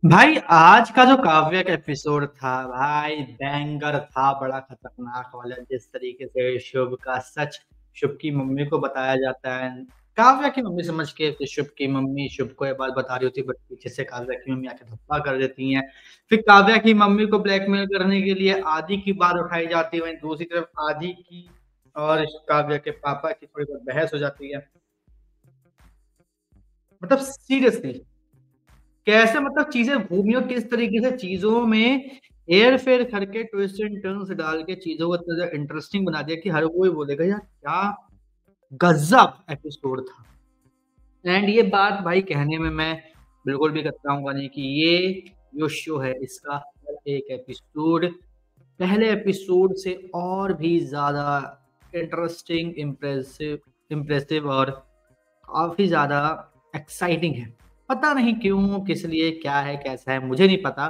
भाई आज का जो काव्य का एपिसोड था भाई बैंगर था, बड़ा खतरनाक वाला। जिस तरीके से शुभ का सच शुभ की मम्मी को बताया जाता है, काव्या की मम्मी समझ के फिर शुभ की मम्मी शुभ को ये बात बता रही होती है, बट पीछे से काव्या की मम्मी आके धप्पा कर देती हैं। फिर काव्या की मम्मी को ब्लैकमेल करने के लिए आदि की बात उठाई जाती है, वहीं दूसरी तरफ आदि की और काव्या के पापा की थोड़ी बहुत बहस हो जाती है। मतलब सीरियसली कैसे, मतलब चीजें घूमियो किस तरीके से चीजों में हेर फेर करके ट्विस्ट एंड टर्न्स डाल के चीजों को इतना इंटरेस्टिंग बना दिया कि हर कोई बोलेगा यार क्या गजब एपिसोड था। एंड ये बात भाई कहने में मैं बिल्कुल भी कतराऊंगा नहीं कि ये जो शो है इसका हर एक एपिसोड पहले एपिसोड से और भी ज्यादा इंटरेस्टिंग, इम्प्रेसिव इम्प्रेसिव और काफी ज्यादा एक्साइटिंग है। पता नहीं क्यों, किस लिए, क्या है, कैसा है, मुझे नहीं पता,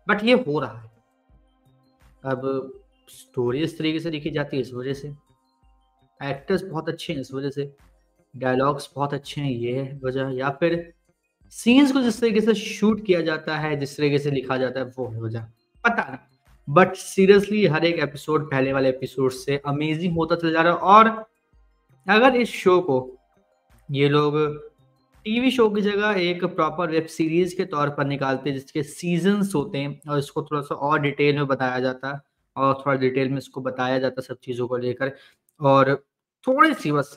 बट ये हो रहा है। अब स्टोरी इस तरीके से लिखी जाती है इस वजह से, एक्टर्स बहुत अच्छे हैं इस वजह से, डायलॉग्स बहुत अच्छे हैं ये है वजह, या फिर सीन्स को जिस तरीके से शूट किया जाता है, जिस तरीके से लिखा जाता है वो है वजह। पता नहीं, बट सीरियसली हर एक एपिसोड पहले वाले एपिसोड से अमेजिंग होता चला जा रहा है। और अगर इस शो को ये लोग टीवी शो की जगह एक प्रॉपर वेब सीरीज के तौर पर निकालते हैं जिसके सीजन्स होते हैं और इसको थोड़ा सा और डिटेल में बताया जाता है और थोड़ा डिटेल में इसको बताया जाता है सब चीज़ों को लेकर, और थोड़ी सी बस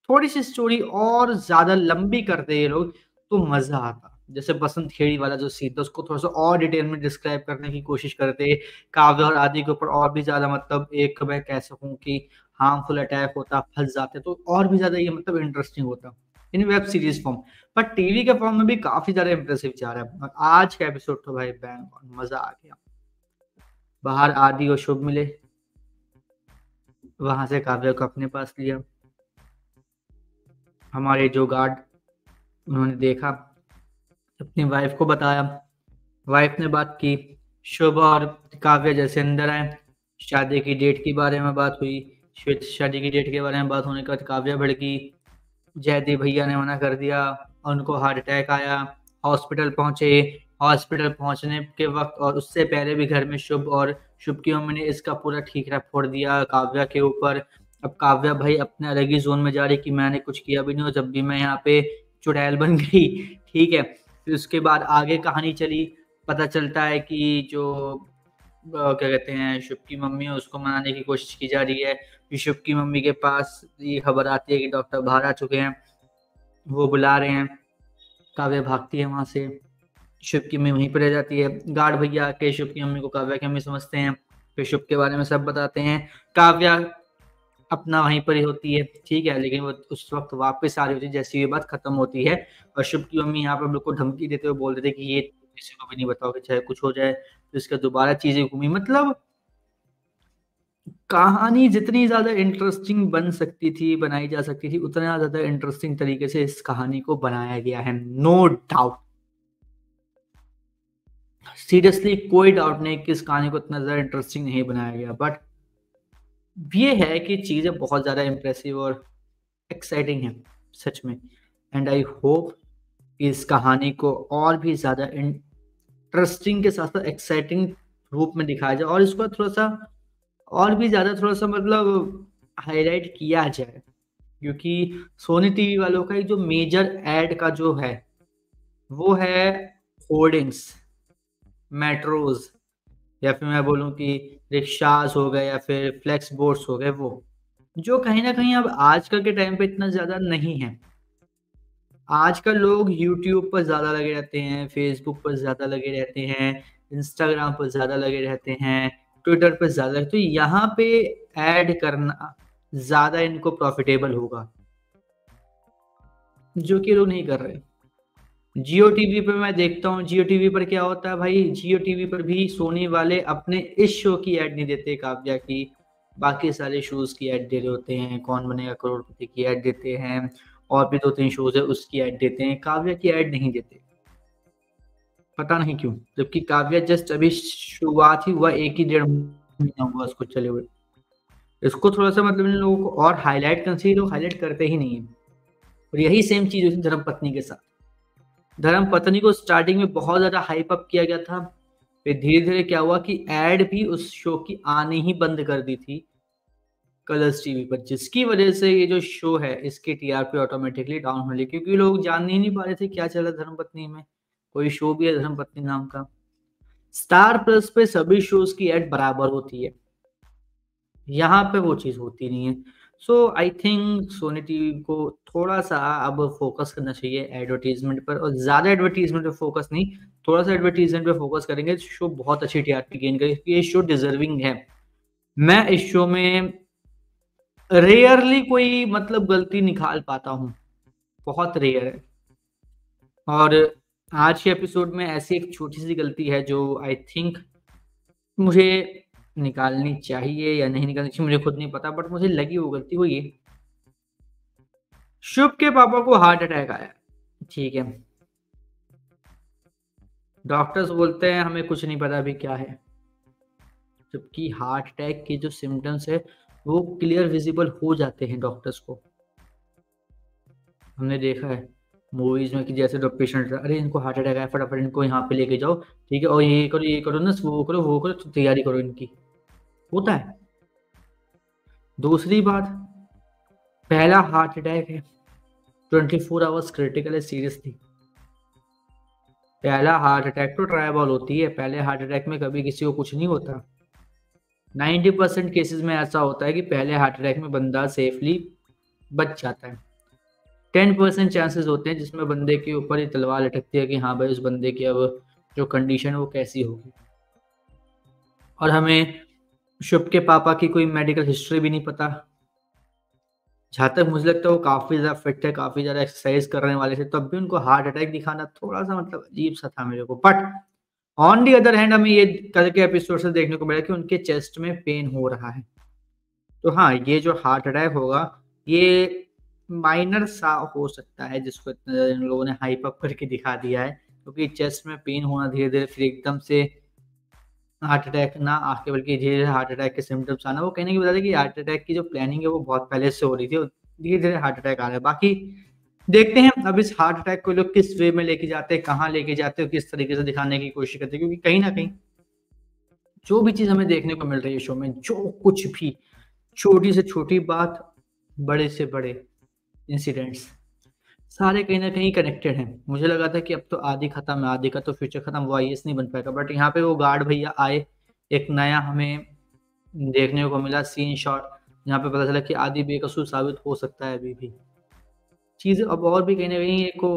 थोड़ी सी स्टोरी और ज़्यादा लंबी करते ये लोग तो मज़ा आता। जैसे बसंत खेड़ी वाला जो सीन था उसको थोड़ा सा और डिटेल में डिस्क्राइब करने की कोशिश करते, काव्य और आदि के ऊपर और भी ज़्यादा, मतलब एक मैं कह सकूँ कि हार्मफुल अटैक होता, फंस जाते तो और भी ज़्यादा ये मतलब इंटरेस्टिंग होता इन वेब सीरीज फॉर्म। पर टीवी के फॉर्म में भी काफी ज्यादा इंप्रेसिव जा रहा है। और आज का एपिसोड तो भाई बैंग मजा आ गया। बाहर आदि और शुभ मिले, वहां से काव्य को अपने पास लिया, हमारे जो गार्ड उन्होंने देखा, अपनी वाइफ को बताया, वाइफ ने बात की, शुभ और काव्य जैसे अंदर आए, शादी की डेट के बारे में बात हुई, शादी की डेट के बारे में बात होने के बाद काव्य भड़की, जयदेव भैया ने मना कर दिया, उनको हार्ट अटैक आया, हॉस्पिटल पहुंचे, हॉस्पिटल पहुंचने के वक्त और उससे पहले भी घर में शुभ और शुभ की मम्मी ने इसका पूरा ठीकरा फोड़ दिया काव्या के ऊपर। अब काव्या भाई अपने अलग ही जोन में जा रही कि मैंने कुछ किया भी नहीं और जब भी मैं यहाँ पे चुड़ैल बन गई। ठीक है, फिर उसके बाद आगे कहानी चली, पता चलता है कि जो क्या कहते हैं शुभ की मम्मी है उसको मनाने की कोशिश की जा रही है। फिर शुभ की मम्मी के पास ये खबर आती है कि डॉक्टर बाहर आ चुके हैं, वो बुला रहे हैं, काव्या भागती है वहां से, शुभ की मम्मी वहीं पर रह जाती है, गार्ड भैया आके शुभ की मम्मी को काव्या की मम्मी समझते हैं, फिर शुभ के बारे में सब बताते हैं, काव्या अपना वहीं पर ही होती है। ठीक है, लेकिन वो उस वक्त वापस आ रही होती है जैसे ये बात खत्म होती है, और शुभ की मम्मी यहाँ पर बिल्कुल धमकी देते हुए बोल देते कि ये किसी को भी नहीं बताओगे चाहे कुछ हो जाए। तो इसका दोबारा चीजें घूमी, मतलब कहानी जितनी ज्यादा इंटरेस्टिंग बन सकती थी, बनाई जा सकती थी, उतना ज्यादा इंटरेस्टिंग तरीके से इस कहानी को बनाया गया है, नो डाउट। सीरियसली कोई डाउट नहीं कि इस कहानी को इतना ज्यादा इंटरेस्टिंग नहीं बनाया गया, बट ये है कि चीजें बहुत ज्यादा इंप्रेसिव और एक्साइटिंग है सच में। एंड आई होप इस कहानी को और भी ज्यादा इंटरेस्टिंग के साथ साथ एक्साइटिंग रूप में दिखाया जाए और इसको थोड़ा सा और भी ज्यादा थोड़ा सा मतलब हाईलाइट किया जाए, क्योंकि सोनी टीवी वालों का एक जो मेजर एड का जो है वो है होर्डिंग्स, मेट्रोज, या फिर मैं बोलूँ कि रिक्शास हो गए या फिर फ्लेक्स बोर्ड्स हो गए, वो जो कहीं ना कहीं अब आजकल के टाइम पे इतना ज्यादा नहीं है। आजकल लोग यूट्यूब पर ज्यादा लगे रहते हैं, फेसबुक पर ज्यादा लगे रहते हैं, इंस्टाग्राम पर ज्यादा लगे रहते हैं, ट्विटर पर ज्यादा, तो यहाँ पे ऐड करना ज्यादा इनको प्रॉफिटेबल होगा, जो कि लोग नहीं कर रहे। जियो टीवी पे मैं देखता हूँ, जियो टीवी पर क्या होता है भाई, जियो टीवी पर भी सोनी वाले अपने इस शो की ऐड नहीं देते काव्या की, बाकी सारे शोज की ऐड दे रहे होते हैं, कौन बनेगा करोड़पति की ऐड देते हैं, और भी दो तीन शोज है उसकी ऐड देते हैं, काव्या की ऐड नहीं देते। पता नहीं क्यों, जबकि काव्या जस्ट अभी शुरुआत ही हुआ, एक ही 1.5 महीना हुआ उसको चले हुए। इसको थोड़ा सा मतलब इन लोगों को और हाईलाइट करना चाहिए, लोग हाईलाइट करते ही नहीं है। और यही सेम चीज हुई थी धर्मपत्नी के साथ। धर्मपत्नी को स्टार्टिंग में बहुत ज़्यादा हाइप अप किया गया था। फिर धीरे-धीरे क्या हुआ कि ऐड भी उस शो की आनी ही बंद कर दी थी कलर्स टीवी पर, जिसकी वजह से ये जो शो है इसकी टीआरपी ऑटोमेटिकली डाउन होने लगी क्योंकि लोग जान ही नहीं पा रहे थे क्या चल रहा है धर्मपत्नी में। कोई शो भी है धर्मपत्नी नाम का। स्टार प्लस पे सभी शोज़ की ऐड बराबर होती है। यहाँ पे वो चीज़ होती नहीं है। सो आई थिंक सोनी टीवी को थोड़ा-सा अब फ़ोकस करना चाहिए एडवर्टाइज़मेंट पर और ज़्यादा एडवर्टाइज़मेंट पे फ़ोकस नहीं, थोड़ा-सा एडवर्टाइज़मेंट पे फ़ोकस करेंगे तो शो बहुत अच्छी टीआरपी गेन करेगी क्योंकि ये शो डिज़र्विंग है। मैं इस शो में रेयरली कोई मतलब गलती निकाल पाता हूँ, बहुत रेयर है। और आज के एपिसोड में ऐसी एक छोटी-सी गलती है जो आई थिंक मुझे निकालनी चाहिए या नहीं निकालनी चाहिए मुझे खुद नहीं पता बट मुझे लगी वो गलती वो ये शुभ के पापा को हार्ट अटैक आया, ठीक है। डॉक्टर्स बोलते हैं हमें कुछ नहीं पता अभी क्या है। जबकि हार्ट अटैक के जो सिम्पटम्स है वो क्लियर विजिबल हो जाते हैं डॉक्टर्स को। हमने देखा है मूवीज़ में कि जैसे जो पेशेंट अरे इनको हार्ट अटैक आया फटाफट इनको यहाँ पे लेके जाओ, ठीक है? और ये करो ना वो करो तो तैयारी करो इनकी। होता है। दूसरी बात पहला हार्ट अटैक है 24 आवर्स क्रिटिकल है सीरियसली। पहला हार्ट अटैक तो ट्रायबॉल होती है, पहले हार्ट अटैक में कभी किसी को कुछ नहीं होता। 90% केसेस में ऐसा होता है कि पहले हार्ट अटैक में बंदा सेफली बच जाता है। 10% चांसेस होते हैं जिसमें बंदे के ऊपर ये तलवार लटकती है कि हाँ भाई उस बंदे की अब जो कंडीशन है वो कैसी होगी। और हमें शुभ के पापा की कोई मेडिकल हिस्ट्री भी नहीं पता। जहाँ तक मुझे लगता है वो काफ़ी ज़्यादा फिट है, काफ़ी ज़्यादा एक्सरसाइज करने वाले थे, तब भी उनको हार्ट अटैक दिखाना थोड़ा-सा मतलब अजीब-सा था मेरे को। But on the other hand हमें ये कल के एपिसोड से देखने को मिला कि उनके चेस्ट में पेन हो रहा है। तो हाँ, ये जो हार्ट अटैक होगा, ये माइनर सा हो सकता है जिसको इतना ज़्यादा इन लोगों ने हाइप अप करके दिखा दिया है। क्योंकि चेस्ट में पेन होना धीरे-धीरे फिर एकदम से हार्ट अटैक ना आके बल्कि धीरे-धीरे हार्ट अटैक के सिम्पटम्स आना, वो कहीं न कहीं बता रहे हैं कि हार्ट अटैक की जो प्लानिंग है वो बहुत पहले से हो रही थी और धीरे-धीरे हार्ट अटैक आ रहा है। बाकी देखते हैं अब इस हार्ट अटैक को लोग किस वे में लेके जाते हैं, कहाँ लेके जाते हैं, किस तरीके से दिखाने की कोशिश करते हैं क्योंकि कहीं न कहीं जो भी चीज़ हमें देखने को मिल रही है शो में, जो कुछ भी, छोटी से छोटी बात, बड़े से बड़े इंसिडेंट्स, सारे कहीं न कहीं कनेक्टेड हैं। मुझे लगा था कि अब तो आदि खत्म है, आदि का तो फ्यूचर खत्म, वो आईएएस नहीं बन पाएगा बट यहाँ पे वो गार्ड भैया आए, एक नया हमें देखने को मिला सीन शॉट, जहाँ पे पता चला कि आदि बेकसूर साबित हो सकता है अभी भी। चीज़ें अब और भी कहीं न कहीं एक को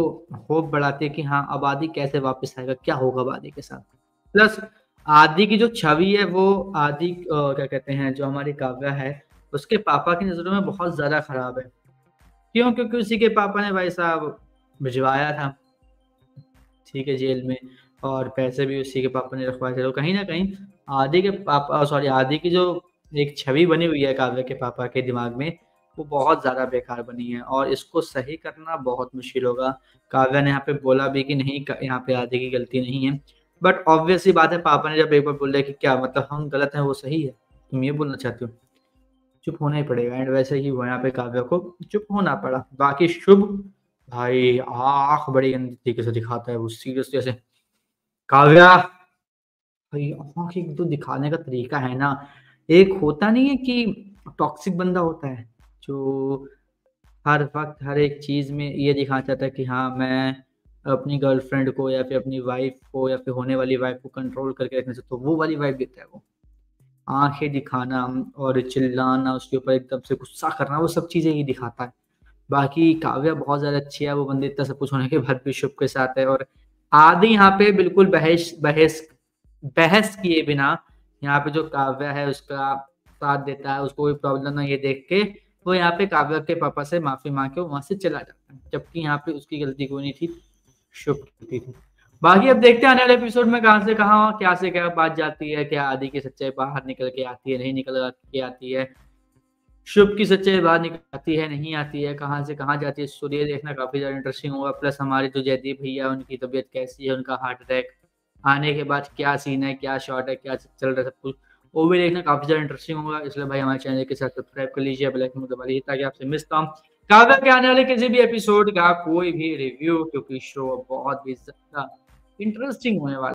होप बढ़ाती है कि हाँ, अब आदि कैसे वापस आएगा, क्या होगा अब आदि के साथ? प्लस आदि की जो छवि है वो आदि क्या कहते हैं जो हमारी काव्या है, उसके पापा की नज़रों में बहुत ज़्यादा खराब है। क्यों? क्योंकि उसी के पापा ने भाई साहब भिजवाया था, ठीक है, जेल में और पैसे भी उसी के पापा ने रखवाए थे। तो कहीं न कहीं आदि के पापा सॉरी आदि की जो एक छवि बनी हुई है काव्या के पापा के दिमाग में, वो बहुत ज़्यादा बेकार बनी है और इसको सही करना बहुत मुश्किल होगा। काव्या ने यहाँ पे बोला भी कि नहीं क यहाँ पे आदि की गलती नहीं है। बट ऑब्वियस सी बात है पापा ने जब एक बार बोल दिया कि क्या मतलब हम गलत हैं, वो सही है? तुम ये बोलना चाहते हो? चुप होना ही पड़ेगा एंड वैसे ही हुआ यहाँ पे काव्या को चुप होना पड़ा। बाकी शुभ भाई आँख बड़ी गंदी तरीके से दिखाता है वो सीरियसली ऐसे काव्या भाई आँख एक तो दिखाने का तरीका है ना, एक होता नहीं है कि टॉक्सिक बंदा होता है, जो हर वक़्त हर एक चीज़ में ये दिखाना चाहता है कि हाँ, मैं अपनी गर्लफ्रेंड को या फिर अपनी वाइफ़ को या फिर होने वाली वाइफ़ को कंट्रोल करके रखना चाहता हूँ, वो वाली वाइब देता है वो। आँखें दिखाना और चिल्लाना, उसके ऊपर एकदम से गुस्सा करना, वो सब चीज़ें ये दिखाता है। बाकी काव्या बहुत ज़्यादा अच्छी है, वो बंदी इतना सब कुछ होने के बाद भी शुभ के साथ है और आदि यहाँ पे बिल्कुल बहस बहस किए बिना यहाँ पे जो काव्या है उसका साथ देता है, उसको कोई प्रॉब्लम ना ये देख के, वो यहाँ पे काव्या के पापा से माफ़ी माँग के वहाँ से चला जाता है। जबकि यहाँ पे उसकी गलती कोई नहीं थी, शुभ की गलती थी। बाकी अब देखते हैं आने वाले एपिसोड में कहाँ से कहाँ, क्या से क्या बात जाती है, क्या आदि की सच्चाई बाहर निकल के आती है, नहीं निकल के आती है। शुभ की सच्चाई बाहर निकल आती है, नहीं आती है, कहाँ से कहाँ जाती है, स्टोरी ये देखना काफ़ी ज़्यादा इंटरेस्टिंग होगा। प्लस हमारे जो जयदीप भैया हैं, उनकी तबीयत कैसी है, उनका हार्ट अटैक आने के बाद क्या सीन है, क्या शॉट है, क्या चल रहा है सब कुछ, वो भी देखना काफ़ी ज़्यादा इंटरेस्टिंग होगा। इसलिए भाई हमारे चैनल के साथ सब्सक्राइब कर लीजिए, बेल आइकन को दबा लीजिए ताकि आपसे मिस ना हो। काव्या के आने वाले किसी भी एपिसोड का कोई भी रिव्यू क्योंकि शो बहुत ही ज़्यादा इंटरेस्टिंग होने वाला